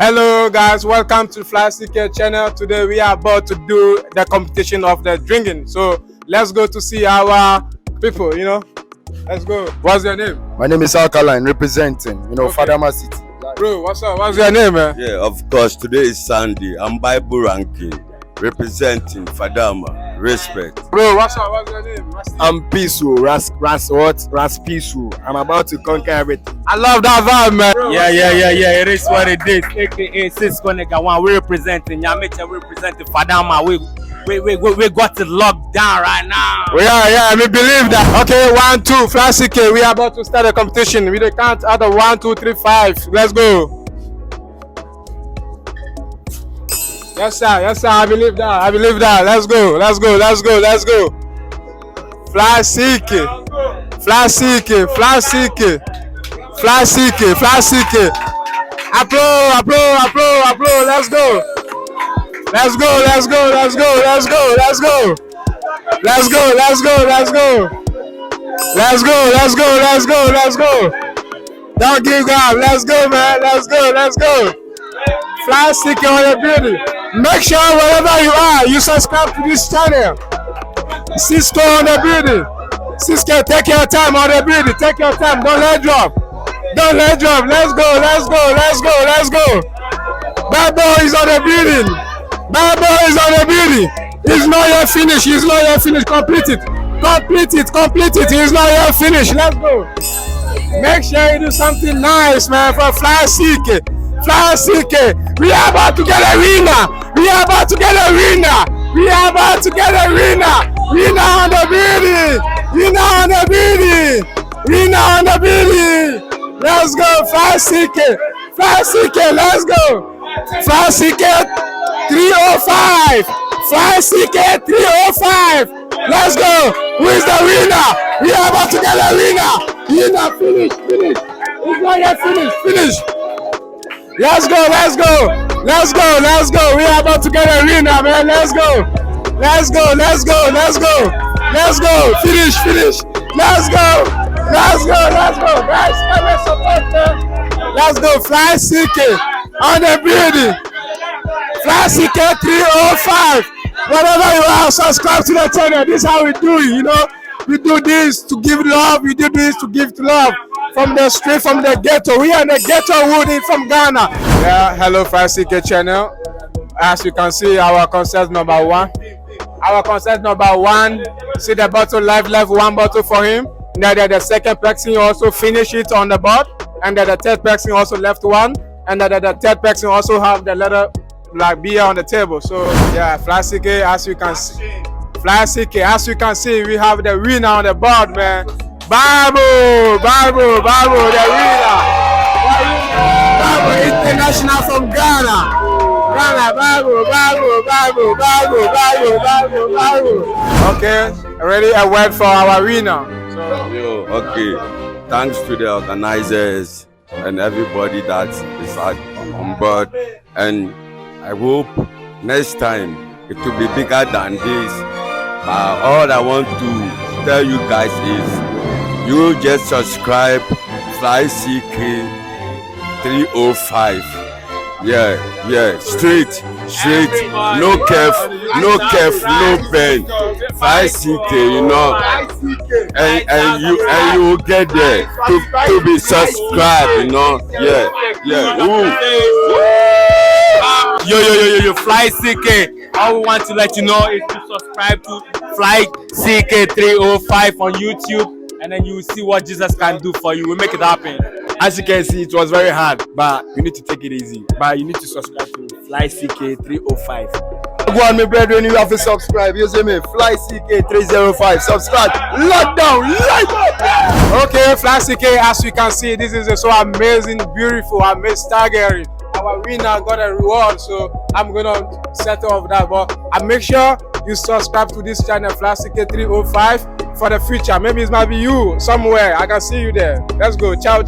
Hello guys, welcome to Fly CK channel. Today we are about to do the competition of the drinking. So let's go to see our people, Let's go. What's your name? My name is Alkaline, representing, Fadama City. Bro, what's up? What's your name, man? Yeah, of course. Today is Sunday. I'm Bible ranking, representing Fadama. Respect. Bro, what's up? What's your name? I'm peaceful, Ras peaceful. I'm about to conquer everything. I love that vibe, man. Bro, Yeah. It is what it is. AKA Cisco nigga one. We representing Yamicha. We representing Fadama. We got it locked down right now. Yeah, me believe that. Okay, 1, 2, Fly CK. We are about to start a competition. We the count out of 1, 2, 3, 5. Let's go. Yes, sir. I believe that. Let's go. Fly CK. Applaud. Let's go. Don't give up. Let's go, man. Let's go. Fly CK on the building. Make sure wherever you are, you subscribe to this channel. Cisco on the building. Cisco, take your time on the building. Take your time. Don't let drop. Let's go. Bad boy is on the building. He's not yet finished. Complete it. He's not yet finished. Let's go. Make sure you do something nice, man, for Fly CK. We are about to get a winner. Winner on the building. Let's go, Fly CK. Let's go. Fly CK 305. Let's go. Who is the winner? We are about to get a winner. Finish. He's not yet finished. Let's go. We are about to get a winner, man. Let's go. Finish. Let's go. Guys, come and support, man. Let's go. Fly CK on the building. Fly CK 305. Whatever you are, subscribe to the channel. This is how we do it, We do this to give love. We do this to give love. From the street, from the ghetto. We are in the ghetto wood from Ghana. Yeah, hello Fly CK channel. As you can see, our contest number 1. See the bottle left 1 bottle for him. And then the second person also finish it on the board. And then the third person also left 1. And then the third person also have the letter like beer on the table. So yeah, Fly CK, as you can see. We have the winner on the board, man. Bible, the winner. Bible International from Ghana. Bible. Okay, ready? A word for our winner. Okay. Thanks to the organizers and everybody that is on board. And I hope next time it will be bigger than this. All I want to tell you guys is you just subscribe Fly CK 305. Yeah, straight. No curve, no pain. Fly CK, and you will get there to be subscribed, Yeah. Yo, Fly CK. All we want to let you know is to subscribe to Fly CK 305 on YouTube, and then you will see what Jesus can do for you. We'll make it happen. As you can see, it was very hard, but you need to take it easy. But you need to subscribe to Fly CK 305. Go on, my brethren, you have to subscribe. You see me, Fly CK 305. Subscribe. Lockdown. Okay, Fly CK, as you can see, this is so amazing, beautiful, staggering. Our winner got a reward, so I'm gonna settle off that. But make sure you subscribe to this channel, Fly CK 305, for the future. Maybe it might be you somewhere. I can see you there. Let's go. Ciao.